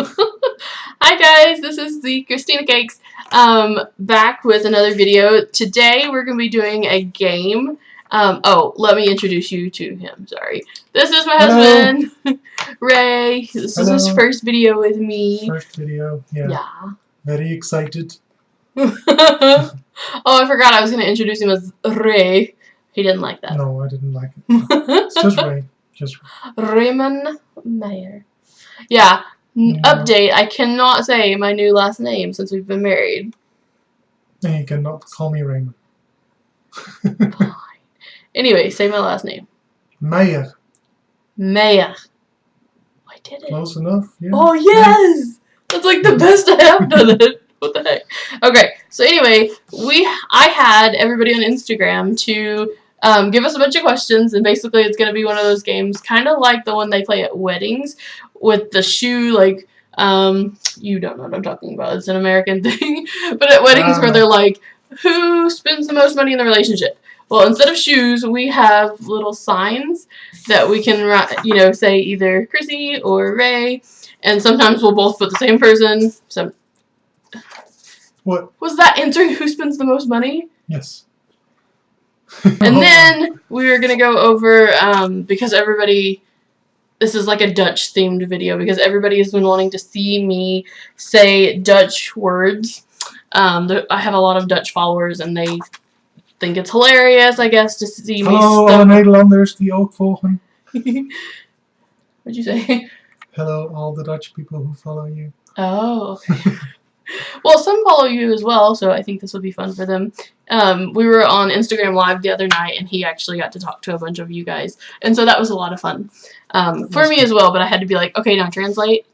Hi guys, this is the Christina Cakes, back with another video. Today we're going to be doing a game. Oh, let me introduce you to him, sorry. This is my husband, Ray. This is his first video with me. First video, yeah. Very excited. Oh, I forgot I was going to introduce him as Ray. He didn't like that. No, I didn't like it. It's just Ray. Just Raymond Mayer. Yeah. Update, I cannot say my new last name since we've been married. And you cannot call me Raymond. Fine. Anyway, say my last name. Mayer. Mayer. I did it. Close enough, yeah. Oh, yes! That's like the best I have done it. What the heck? Okay, so anyway, I had everybody on Instagram to give us a bunch of questions, and basically it's going to be one of those games, kind of like the one they play at weddings, with the shoe, like, you don't know what I'm talking about, it's an American thing, but at weddings where they're like, who spends the most money in the relationship? Well, instead of shoes, we have little signs that we can, you know, say either Chrissy or Ray, and sometimes we'll both put the same person. So, what? Was that answering who spends the most money? Yes. And then we were going to go over, because everybody... This is like a Dutch themed video because everybody has been wanting to see me say Dutch words. I have a lot of Dutch followers and they think it's hilarious, I guess, to see me Hello, alle Nederlanders die ook volgen. What'd you say? Hello, all the Dutch people who follow you. Oh, okay. Well, some follow you as well, so I think this will be fun for them. We were on Instagram Live the other night, and he actually got to talk to a bunch of you guys, and so that was a lot of fun. For me as well, but I had to be like, okay, now translate.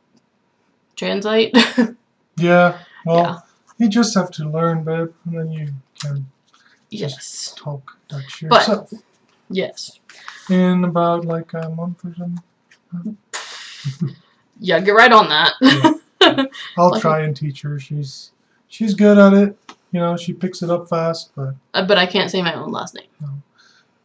Translate. Yeah, well, you just have to learn, babe, and then you can just talk Dutch yourself. But, yes. In about like a month or something. Yeah, get right on that. Yeah. I'll try and teach her. She's good at it. You know, she picks it up fast, but I can't say my own last name. No.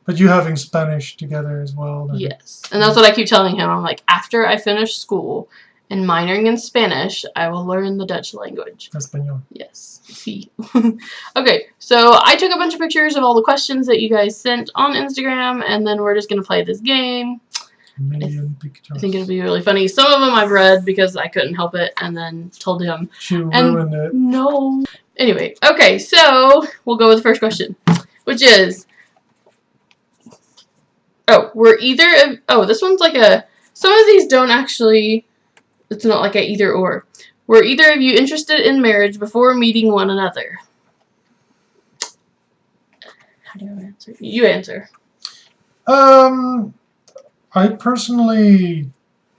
But you having Spanish together as well. Yes, and that's what I keep telling him. I'm like, after I finish school and minoring in Spanish, I will learn the Dutch language. Español. Yes. Sí. Okay, so I took a bunch of pictures of all the questions that you guys sent on Instagram, and then we're just gonna play this game. I think it'll be really funny. Some of them I've read because I couldn't help it and then told him. She ruined it. No. Anyway, okay, so we'll go with the first question, which is, this one's like some of these don't actually, it's not like a either or. Were either of you interested in marriage before meeting one another? How do you answer? You answer. I personally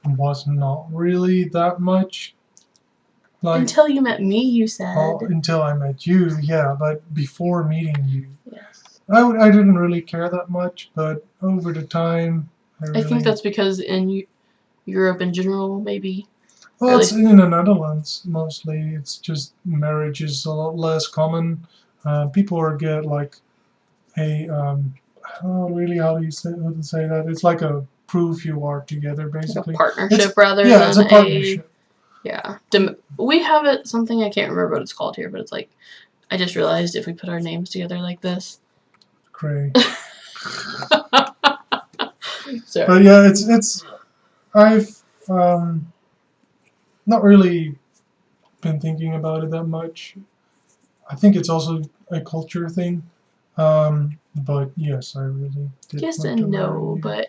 was not really that much. Like, until you met me, you said. Oh, until I met you, yeah, but before meeting you. Yes. I didn't really care that much, but over the time, I think that's because in Europe in general, maybe. Well, it's in the Netherlands, mostly. It's just marriage is a lot less common. People get like a, I don't know really how to say that. It's like a proof you are together, basically. A partnership rather than it's a partnership. Yeah. We have it, something I can't remember what it's called here, but it's like, I just realized if we put our names together like this. Great. Sorry. But yeah, I've not really been thinking about it that much. I think it's also a culture thing. But yes, I really did. Yes and no, but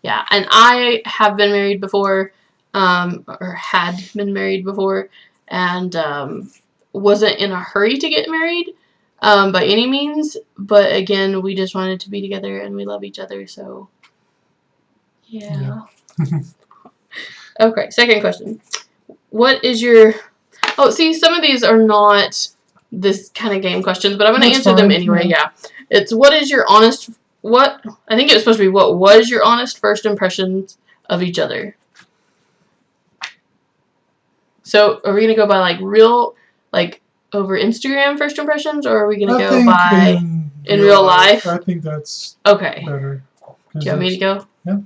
yeah, and I have been married before, or had been married before, and wasn't in a hurry to get married by any means, but again, we just wanted to be together and we love each other, so yeah. Okay, second question. What is your... Oh, see, some of these are not this kind of game questions, but I'm going to answer them anyway, yeah. It's what is your honest... I think it was supposed to be what was your honest first impressions of each other? So, are we going to go by, like, real, like, over Instagram first impressions, or are we going to go by in real life? I think that's Do better. you want me to go? Yeah.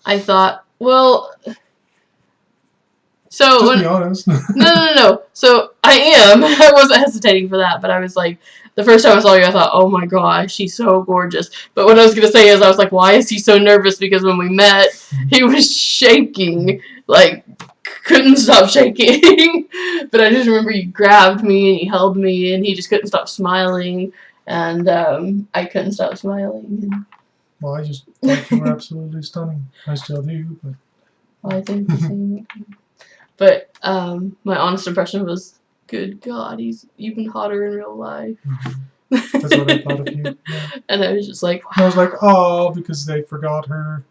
I thought, well, So Just be honest. no. So I am. I wasn't hesitating for that, but I was like, the first time I saw you, I thought, oh my gosh, she's so gorgeous. But what I was gonna say is, I was like, why is he so nervous? Because when we met, he was shaking, like couldn't stop shaking. But I just remember you grabbed me and you held me, and he just couldn't stop smiling, and I couldn't stop smiling. Well, I just thought you were absolutely stunning. I still do, but. Well, I think the same. But my honest impression was, good God, he's even hotter in real life. That's what I thought of you. Yeah. And I was just like, wow. And I was like, oh, because they forgot her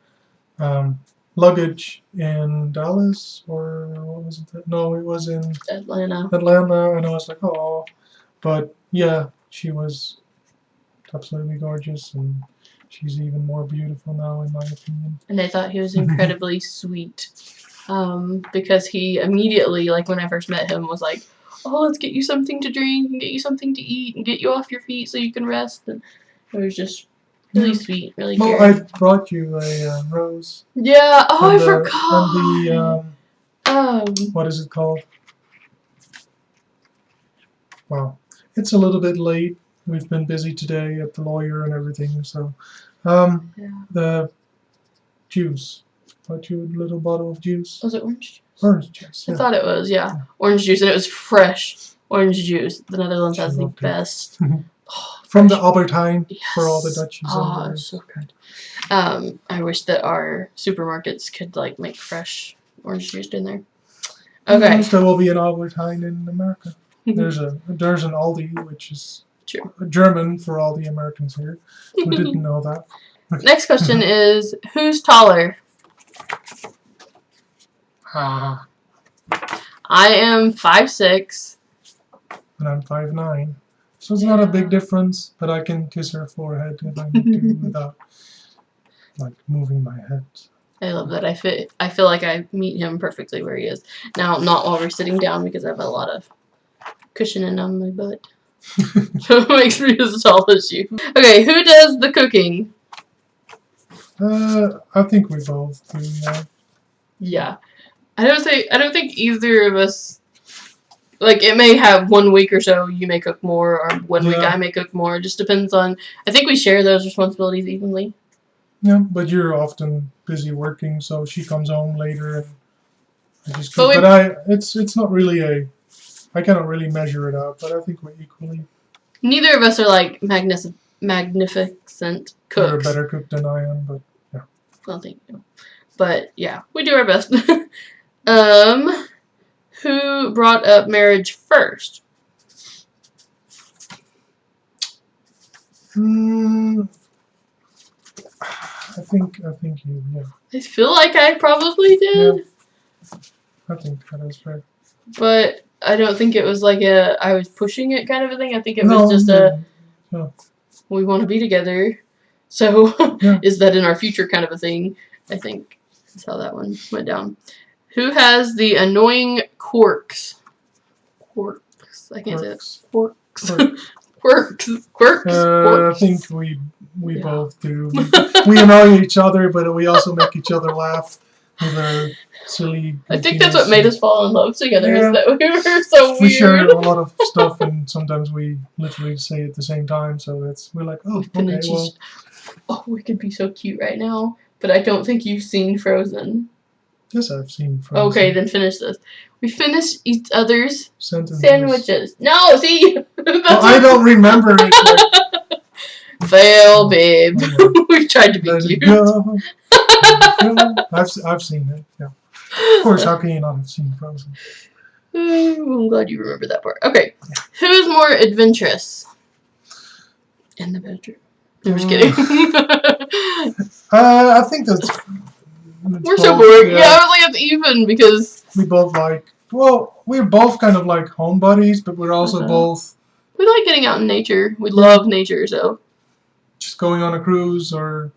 luggage in Dallas, or what was it? No, it was in Atlanta. And I was like, oh. But yeah, she was absolutely gorgeous, and she's even more beautiful now, in my opinion. And I thought he was incredibly sweet. Because he immediately, like when I first met him, was like, oh, let's get you something to drink and get you something to eat and get you off your feet so you can rest. And it was just really sweet, really Well, caring. I brought you a rose. Yeah, oh, I forgot. And the, what is it called? Wow. It's a little bit late. We've been busy today at the lawyer and everything, so. The juice. Bought you a little bottle of juice. Was it orange juice? Orange juice, yeah. I thought it was, yeah. Orange juice, and it was fresh orange juice. The Netherlands has the Loved it. best. From the Albertine, Yes. for all the Dutchies Oh, out there. so good. I wish that our supermarkets could like make fresh orange juice in there. Okay. Yes, there will be an Albertine in America. There's an Aldi, which is True. German for all the Americans here who didn't know that. Next question is, who's taller? I am 5'6". And I'm 5'9". So it's not a big difference, but I can kiss her forehead if I need to without like moving my head. I love that. I feel like I meet him perfectly where he is. Now, not while we're sitting down because I have a lot of cushioning on my butt. So it makes me as tall as you. Okay, who does the cooking? I think we both do, yeah. Yeah. I don't think either of us, like, it may have 1 week or so you may cook more, or 1 week I may cook more. It just depends on, I think we share those responsibilities evenly. Yeah, but you're often busy working, so she comes home later and I just cook. But it's not really I cannot really measure it out, but I think we're equally. Neither of us are like magnificent cooks. You're a better cook than I am, but yeah. Well, thank you. But yeah, we do our best. Who brought up marriage first? I think you, yeah. I feel like I probably did. Yeah. I think that is right. But I don't think it was like I was pushing it kind of a thing. I think it was just we want to be together. So is that in our future kind of a thing? I think that's how that one went down. Who has the annoying quirks? Quirks. I can't say it. Quirks. Quirks. I think we both do. We annoy each other, but we also make each other laugh with our silly. I think that's what made us fall in love together. Is that we were so weird. We share a lot of stuff, and sometimes we literally say it at the same time. So we're like, oh, okay, well. Oh, we could be so cute right now, but I don't think you've seen Frozen. Yes, I've seen Frozen. Okay, then finish this. We finished each other's sandwiches. No, see? Well, I don't remember it. Fail, babe. We tried to be cute. I've seen it, yeah. Of course, how can you not have seen Frozen? I'm glad you remember that part. Okay, who is more adventurous? In the bedroom. I'm just kidding. I think that's... We're so boring. Yeah, I was like, it's even because... We both like... Well, we're both kind of like home buddies, but we're also both... We like getting out in nature. We love nature, so... Just going on a cruise or...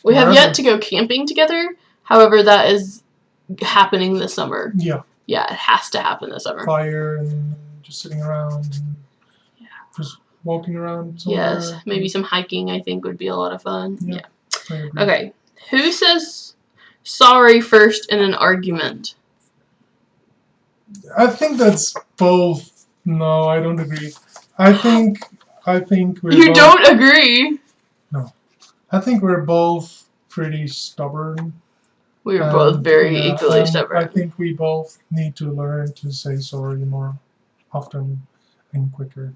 We have yet to go camping together. However, that is happening this summer. Yeah. Yeah, it has to happen this summer. Fire and just sitting around and just walking around somewhere. Yes, maybe some hiking I think would be a lot of fun. Yeah. Okay. Who says sorry first in an argument? I think that's both. No, I don't agree. I think we're You both. don't agree. No, I think we're both pretty stubborn. We are both very Yeah, equally I stubborn. think we both need to learn to say sorry more often and quicker.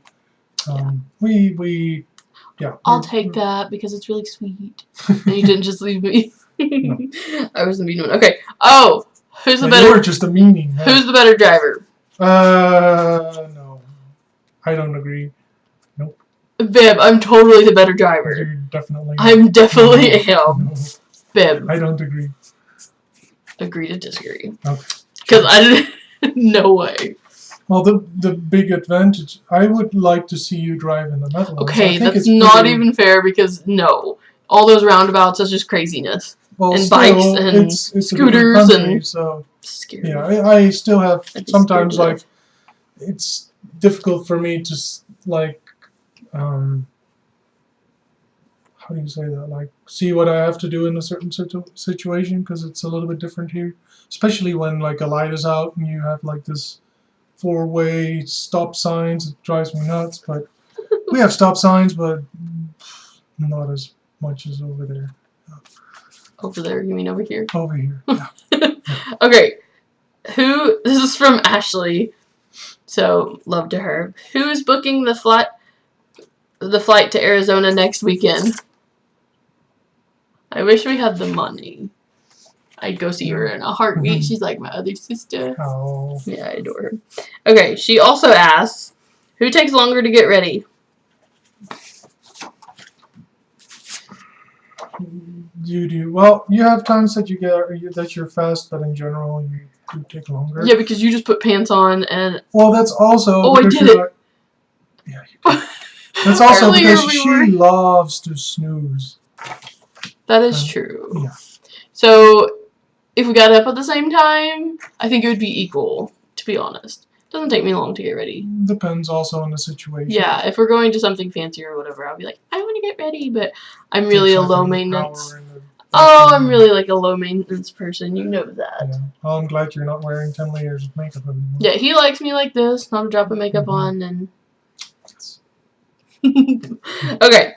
We yeah. I'll take that because it's really sweet. And you didn't just leave me. No. I was the mean one. Okay. Oh, who's the You better? were just a meaning. Huh? Who's the better driver? No, I don't agree. Nope. Bib, I'm totally the better driver. You're definitely. I'm definitely am. No, Bib, I don't agree. agree to disagree. Okay. Because I didn't. No way. Well, the big advantage, I would like to see you drive in the Netherlands. Okay, I think that's it's not pretty, even fair because no, all those roundabouts is just craziness. well, and still, bikes and it's a different scooters country, and- so Scary. yeah, I still have I'd be sometimes scared like it's difficult for me to like how do you say that, like see what I have to do in a certain situation because it's a little bit different here, especially when like a light is out and you have like this four-way stop signs. It drives me nuts, but we have stop signs, but not as much as over there. Over there, you mean over here? Over here, yeah. Okay, this is from Ashley, so love to her. Who is booking the flight to Arizona next weekend? I wish we had the money. I'd go see her in a heartbeat. She's like my other sister. Oh. Yeah, I adore her. Okay, she also asks, who takes longer to get ready? You do. Well, you have times that that you're fast, but in general you do take longer. Yeah, because you just put pants on and... Well, that's also Oh, I because did you're it. like, yeah, you did. That's also Earlier because we she were- loves to snooze. That is true. Yeah. So, if we got up at the same time, I think it would be equal, to be honest. It doesn't take me long to get ready. Depends also on the situation. Yeah, if we're going to something fancy or whatever, I'll be like, I want to get ready, but I'm really Takes a like low an maintenance. hour and a- Oh, I'm really like a low maintenance person. You know that. Yeah. Well, I'm glad you're not wearing 10 layers of makeup anymore. Yeah, he likes me like this, not a drop of makeup on, and... Okay.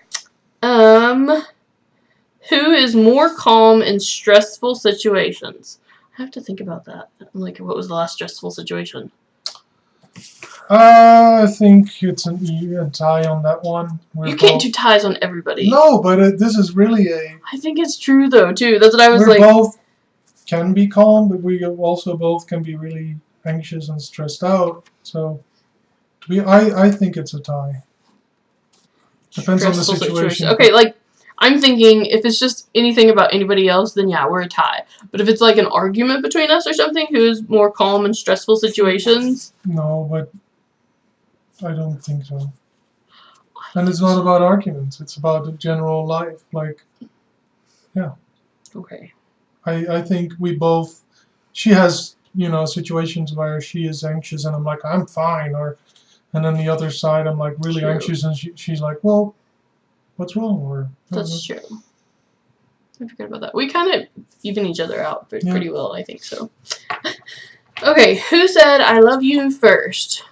Who is more calm in stressful situations? I have to think about that. I'm like, what was the last stressful situation? I think it's a tie on that one. You can't do ties on everybody. No, but this is really a... I think it's true, though, too. That's what I was We're like... both can be calm, but we also both can be really anxious and stressed out. So, I think it's a tie. Depends on the stressful situation. Okay, like, I'm thinking if it's just anything about anybody else, then yeah, we're a tie. But if it's like an argument between us or something, who's more calm in stressful situations? No, but I don't think so. And it's not about arguments. It's about the general life. Like, yeah. Okay. I think we both... She has, situations where she is anxious and I'm like, I'm fine. And then the other side, I'm like really True. anxious and she's like, well, what's wrong? Or That's true. I forgot about that. We kind of even each other out pretty well, I think so. Okay, who said I love you first?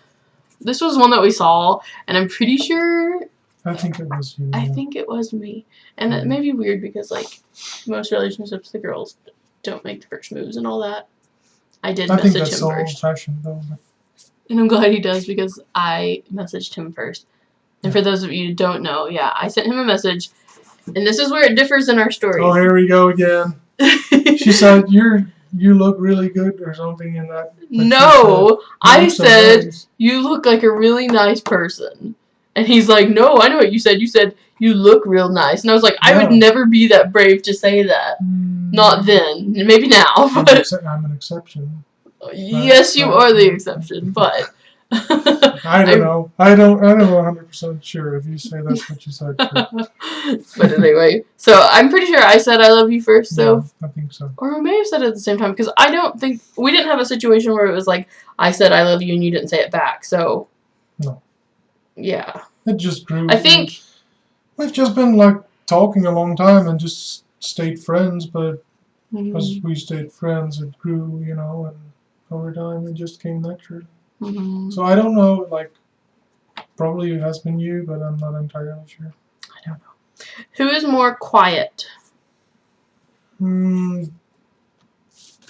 This was one that we saw, and I'm pretty sure... I think it was you. I think it was me. And it may be weird because, like, most relationships, the girls don't make the first moves and all that. I did I think message that's him so first. old-fashioned, though. And I'm glad he does because I messaged him first. And for those of you who don't know, yeah, I sent him a message. And this is where it differs in our stories. Oh, here we go again. She said, you look really good or something in that. No, I said, nice. you look like a really nice person. And he's like, no, I know what you said. You said, you look real nice. And I was like, I would never be that brave to say that. Not then. Maybe now. But I'm an exception. Yes, you are the exception, but... I don't know. I'm 100% sure if you say that's what you said. But anyway, so I'm pretty sure I said I love you first, so... Yeah, I think so. Or we may have said it at the same time, because I don't think... We didn't have a situation where it was like, I said I love you and you didn't say it back, so... No. Yeah. It just grew. I think... We've just been, like, talking a long time and just stayed friends, but because we stayed friends, it grew, and over time. It just came naturally. Mm-hmm. So I don't know, like, probably it has been you, but I'm not entirely sure. I don't know. Who is more quiet?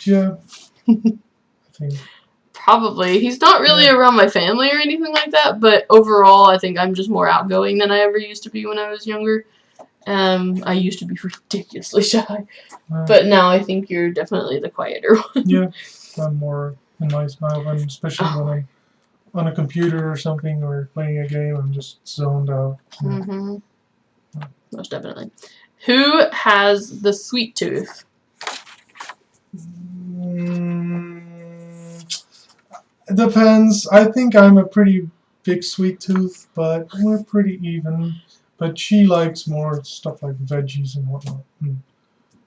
Yeah, I think. Probably. He's not really around my family or anything like that, but overall, I think I'm just more outgoing than I ever used to be when I was younger. I used to be ridiculously shy, but now I think you're definitely the quieter one. Yeah, I'm more in my style, and especially when I'm on a computer or something or playing a game, I'm just zoned out. Mm-hmm. Most definitely. Who has the sweet tooth? It depends. I think I'm a pretty big sweet tooth, but we're pretty even. But she likes more stuff like veggies and whatnot.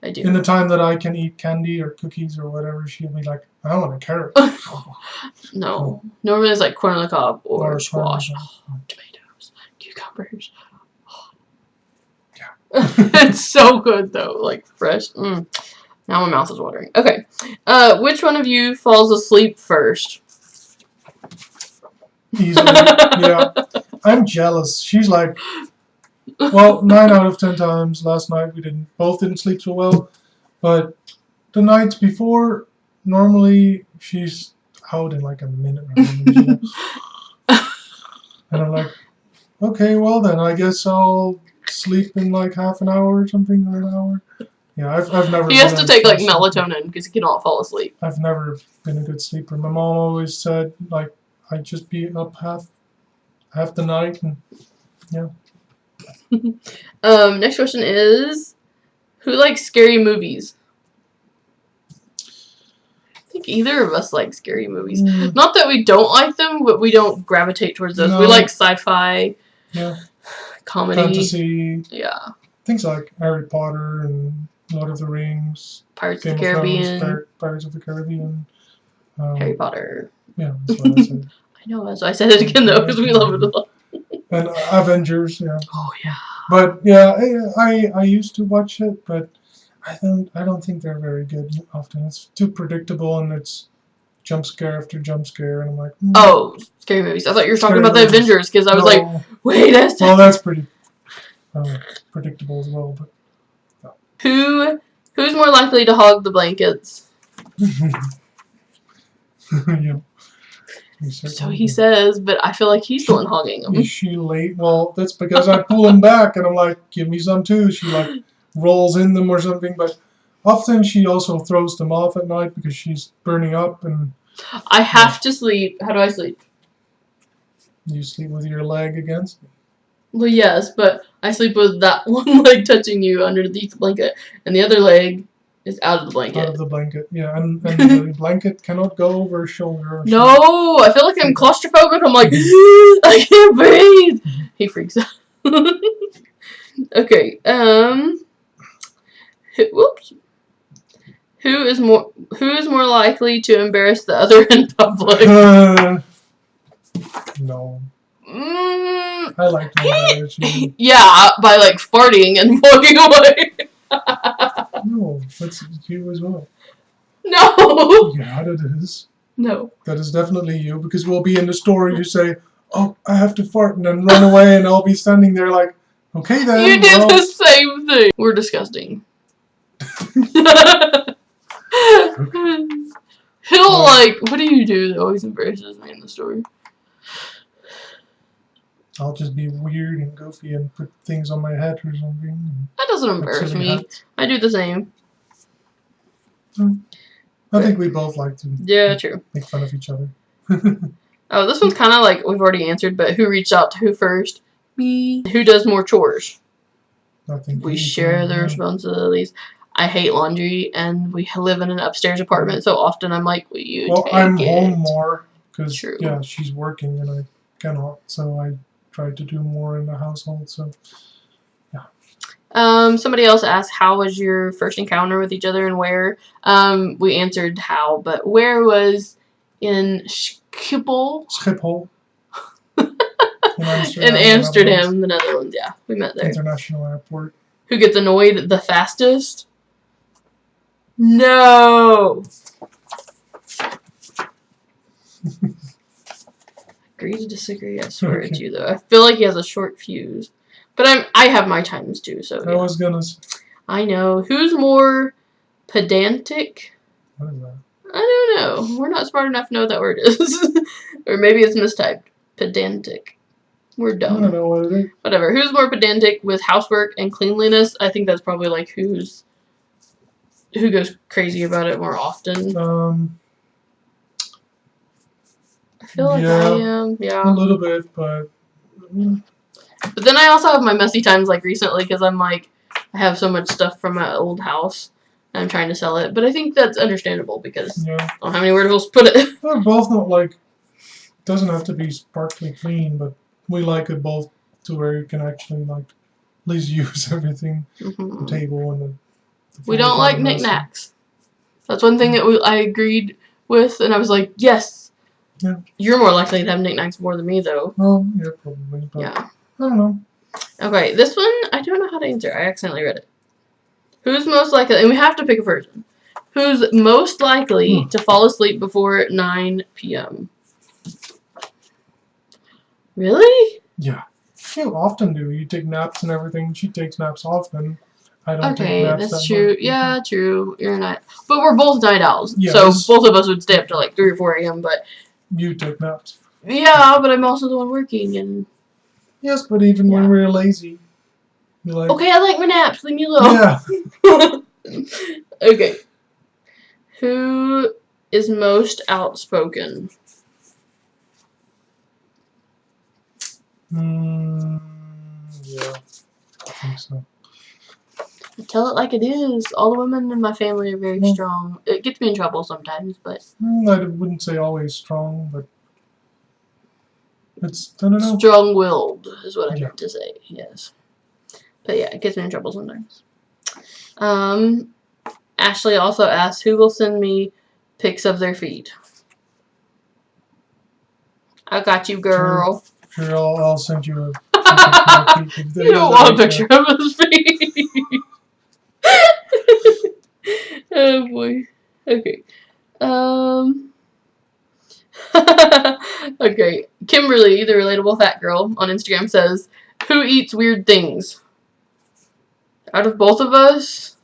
I do. In the time that I can eat candy or cookies or whatever, she'll be like, I want a carrot. No. Normally it's like corn on the cob or squash. Tomatoes. Cucumbers. Yeah. It's so good though. Like fresh. Now my mouth is watering. Okay. Which one of you falls asleep first? Easily. Yeah. I'm jealous. She's like, well, 9 out of 10 times last night we both didn't sleep so well, but the nights before, normally she's out in like a minute. And I'm like, okay, well then I guess I'll sleep in like half an hour or something, or an hour. Yeah, I've never. He has to take like melatonin because he cannot fall asleep. I've never been a good sleeper. My mom always said like I'd just be up half the night, and yeah. Next question is, who likes scary movies? I think either of us like scary movies. Not that we don't like them, but we don't gravitate towards those. No. We like sci-fi, comedy, fantasy, things like Harry Potter and Lord of the Rings, Pirates of the Caribbean, Harry Potter. Yeah, that's what I said. I know, so I said it again though because we love it a lot. And Avengers, Oh yeah. But yeah, I used to watch it, but I don't think they're very good often. It's too predictable, and it's jump scare after jump scare, and I'm like, oh, scary movies. I thought you were talking about the Avengers because I was like, wait a second. Well, that's pretty predictable as well. But no. Who's more likely to hog the blankets? Yeah. So he says, but I feel like he's the one hogging them. Is she late? Well, that's because I pull him back, and I'm like, give me some too. She like rolls in them or something, but often she also throws them off at night because she's burning up. And I have to sleep. How do I sleep? You sleep with your leg against me. Well, yes, but I sleep with that one leg touching you underneath the blanket, and the other leg is out of the blanket. Out of the blanket, yeah, and the blanket cannot go over his shoulder. No, I feel like I'm claustrophobic. I'm like, I can't breathe. He freaks out. Okay. Whoops. Who is more likely to embarrass the other in public? No. I like to embarrass you. Yeah, by like farting and walking away. No, that's you as well. No. Yeah, that is. No. That is definitely you, because we'll be in the store and you say, oh, I have to fart, and then run away, and I'll be standing there like, okay then. You did the same thing. We're disgusting. He'll like, what do you do that always embarrasses me in the story? I'll just be weird and goofy and put things on my head or something. That doesn't embarrass me. Hats. I do the same. I think we both like to true. Make fun of each other. Oh, this one's kind of like we've already answered, but who reached out to who first? Me. Who does more chores? I think we share the responsibilities. I hate laundry, and we live in an upstairs apartment, so often I'm like, will you take I'm it? home more, because, she's working, and I cannot, so I try to do more in the household, so, yeah. Somebody else asked, how was your first encounter with each other and where? We answered how, but where was in Schiphol? In Amsterdam, the Netherlands. Yeah, we met there. International airport. Who gets annoyed the fastest? No. Agree to disagree, I swear to you, though. I feel like he has a short fuse. But I have my times, too, so I was gonna say. I know. Who's more pedantic? What is that? I don't know. We're not smart enough to know what that word is. Or maybe it's mistyped. Pedantic. We're dumb. I don't know what it is. Whatever. Who's more pedantic with housework and cleanliness? I think that's probably like who goes crazy about it more often. I feel like I am. Yeah. A little bit, but. But then I also have my messy times like recently because I'm like, I have so much stuff from my old house and I'm trying to sell it. But I think that's understandable because I don't have anywhere else to put it. We're both not like, it doesn't have to be sparkly clean, but we like it both to where you can actually like at least use everything. The table and the we don't like knickknacks. That's one thing that I agreed with, and I was like, yes. Yeah. You're more likely to have knickknacks more than me, though. Well, yeah, probably. But yeah. I don't know. Okay, this one, I don't know how to answer. I accidentally read it. Who's most likely, and we have to pick a person. Who's most likely to fall asleep before 9 p.m.? Really? Yeah. You often do. You take naps and everything. She takes naps often. I don't take naps. Okay, that's that true. much. Yeah, true. You're not. But we're both night owls. Yeah, so both of us would stay up till like 3 or 4 a.m. But you take naps. Yeah, but I'm also the one working. And yes, but even when we're lazy. You're like, okay, I like my naps. Leave me alone. Yeah. Okay. Who is most outspoken? Yeah, I think so. Tell it like it is. All the women in my family are very strong. It gets me in trouble sometimes, but I wouldn't say always strong, but it's, I don't know. Strong-willed is what I meant to say. Yes, but yeah, it gets me in trouble sometimes. Ashley also asked, "Who will send me pics of their feet?" I got you, girl. Sure, I'll send you a. You don't want a picture of his feet. Oh boy. Okay. Okay. Kimberly, the relatable fat girl on Instagram, says, "Who eats weird things?" Out of both of us?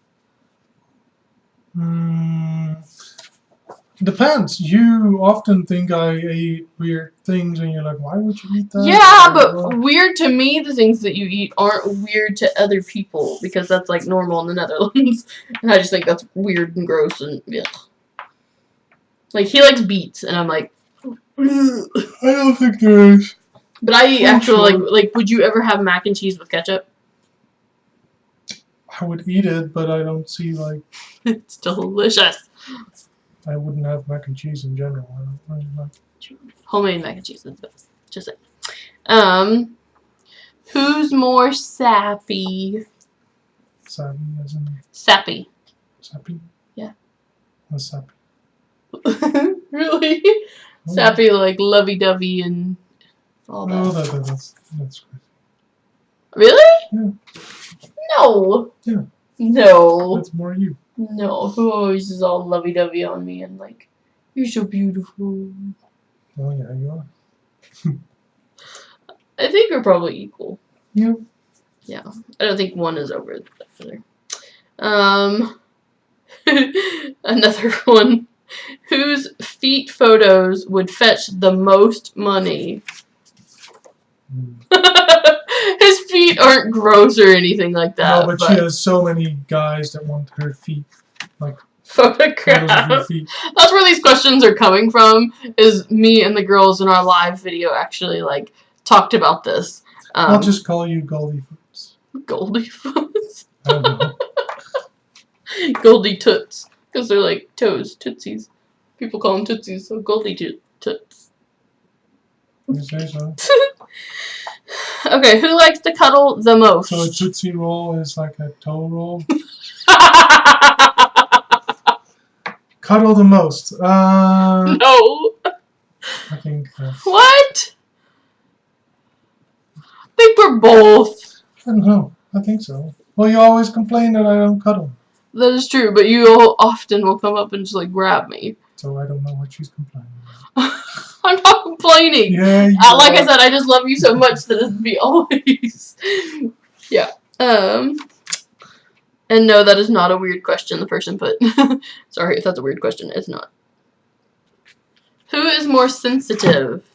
Depends. You often think I ate weird things, and you're like, "Why would you eat that?" Yeah, but weird to me, the things that you eat aren't weird to other people because that's like normal in the Netherlands, and I just think that's weird and gross and yeah. Like he likes beets, and I'm like, I don't think there is. But I eat actual like. Would you ever have mac and cheese with ketchup? I would eat it, but I don't see like. It's delicious. I wouldn't have mac and cheese in general. I don't really like. Homemade mac and cheese is the best. Just saying. Who's more sappy? Sappy, as in. Sappy. Sappy? Yeah. What's sappy? Really? Oh. Sappy, like lovey-dovey and all that. Oh, that's crazy. Really? Yeah. No. Yeah. No. That's more you. No. Who always is all lovey-dovey on me and like, you're so beautiful. Oh, yeah, you are. I think we're probably equal. Yeah. Yeah. I don't think one is over the other. Another one. Whose feet photos would fetch the most money? His feet aren't gross or anything like that. No, but she has so many guys that want her feet, like photograph. Feet. That's where these questions are coming from. Is me and the girls in our live video actually like talked about this. I'll just call you Goldie Foots. Goldie Foots. I don't know. Goldie Toots, because they're like toes, tootsies. People call them tootsies, so Goldie Toots. You say so. Okay, who likes to cuddle the most? So a Tootsie Roll is like a toe roll? Cuddle the most? No. I think... What? I think we're both. I don't know. I think so. Well, you always complain that I don't cuddle. That is true, but you often will come up and just like grab me. So I don't know what she's complaining about. I'm not complaining. complaining. Yeah, Like I said, I just love you so much that it'd be always. Yeah. And no, that is not a weird question the person put. Sorry if that's a weird question. It's not. Who is more sensitive?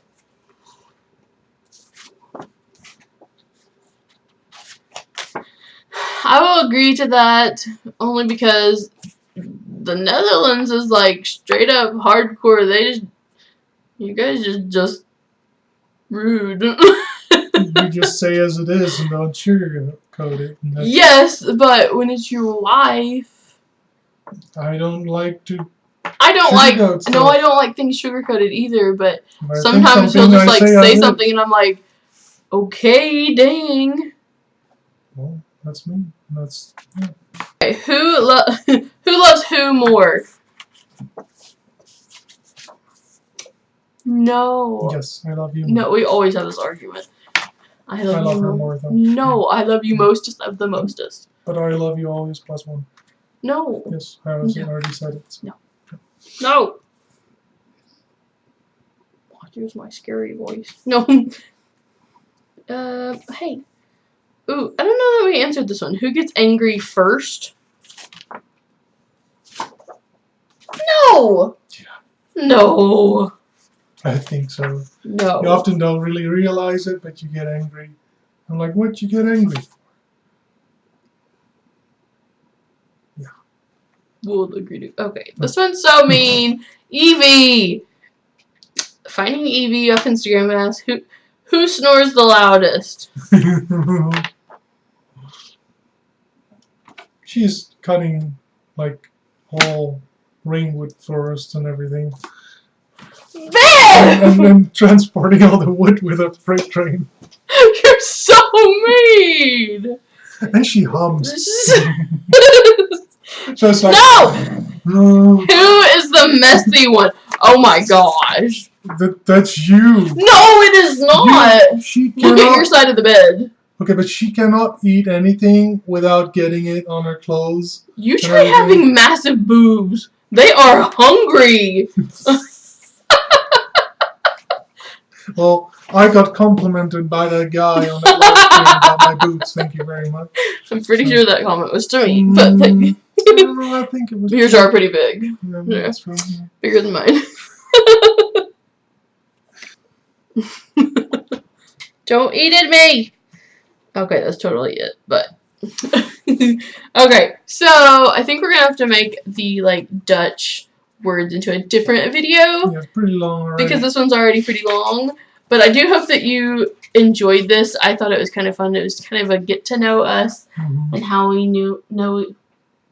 I will agree to that only because the Netherlands is like straight up hardcore. You guys just rude. You just say as it is and don't sugarcoat it. Yes, but when it's your wife, I don't like to. I don't like things sugar coated either. But I sometimes he'll just like say something, and I'm like, okay, dang. Well, that's me. That's yeah. Okay, who loves who more? No. Yes, I love you. No, we always have this argument. I love her more though. No, I love you mostest of the mostest. But I love you always +1. No. Yes, I already said it. So. No. No. Here's my scary voice. No. Hey. Ooh, I don't know that we answered this one. Who gets angry first? No. Yeah. No. I think so. No. You often don't really realize it, but you get angry. I'm like, what you get angry for? Yeah. We'll agree to. Okay, this one's so mean. Evie. Finding Evie off Instagram and ask who snores the loudest. She's cutting like whole ringwood forest and everything. Man! And transporting all the wood with a freight train. You're so mean! And she hums. So it's like, no! Who is the messy one? Oh my gosh. That's you. No, it is not. Look at your side of the bed. Okay, but she cannot eat anything without getting it on her clothes. You try having massive boobs. They are hungry. Well, I got complimented by that guy on that live stream about my boobs. Thank you very much. I'm pretty sure that comment was to me, but I think it was. Yours are pretty big. Yeah, that's right. Yeah. Bigger than mine. Don't eat at me. Okay, that's totally it. But okay, so I think we're gonna have to make the like Dutch words into a different video. Yeah, it's pretty long already. Because this one's already pretty long. But I do hope that you enjoyed this. I thought it was kind of fun. It was kind of a get to know us and how we know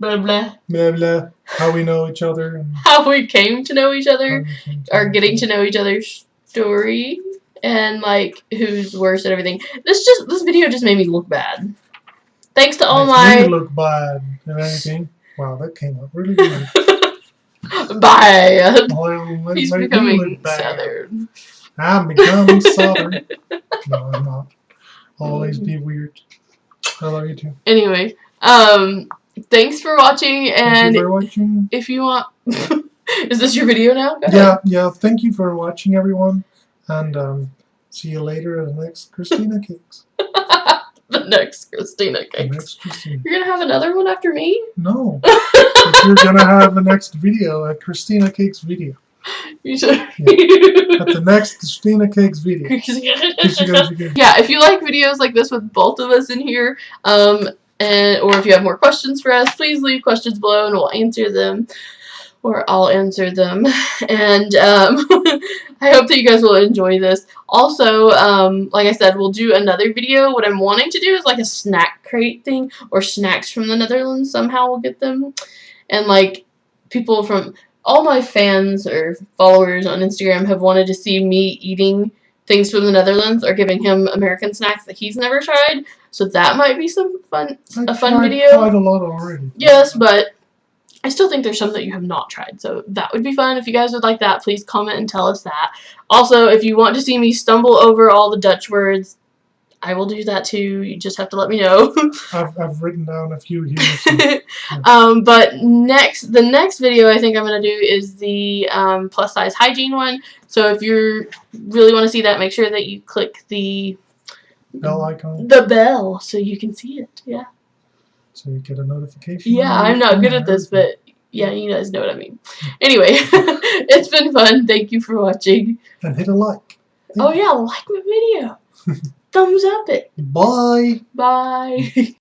blah blah blah blah. How we know each other and how we came to know each other, or getting to know each other's story, and like who's worse at everything. This video just made me look bad. Thanks to all my. You look bad and anything. Wow, that came out really good. Bye. Well, He's becoming southern. I'm becoming southern. No, I'm not. Always be weird. I love you too. Anyway, thanks for watching, and thank you for watching. If you want, is this your video now? Go ahead. Yeah. Thank you for watching, everyone, and see you later at the next Christina Cakes. The next Christina Cakes. Next Christina. You're gonna have another one after me? No. But you're gonna have a next video, a Christina Cakes video. You should. Yeah. At the next Christina Cakes video. Yeah, if you like videos like this with both of us in here, or if you have more questions for us, please leave questions below and we'll answer them. Or I'll answer them. And I hope that you guys will enjoy this. Also, like I said, we'll do another video. What I'm wanting to do is like a snack crate thing, or snacks from the Netherlands. Somehow we'll get them. And like people from all my fans or followers on Instagram have wanted to see me eating things from the Netherlands or giving him American snacks that he's never tried. So that might be some fun video. Quite a lot already. Yes, but I still think there's some that you have not tried, so that would be fun. If you guys would like that, please comment and tell us that. Also, if you want to see me stumble over all the Dutch words, I will do that too. You just have to let me know. I've written down a few here. So, But the next video I think I'm gonna do is the plus size hygiene one. So if you really want to see that, make sure that you click the bell icon. The bell so you can see it. Yeah. So you get a notification. Yeah, I'm not good at this, but yeah, you guys know what I mean. Anyway, it's been fun. Thank you for watching. And hit a like. Oh yeah, like my video. Thumbs up it. Bye. Bye.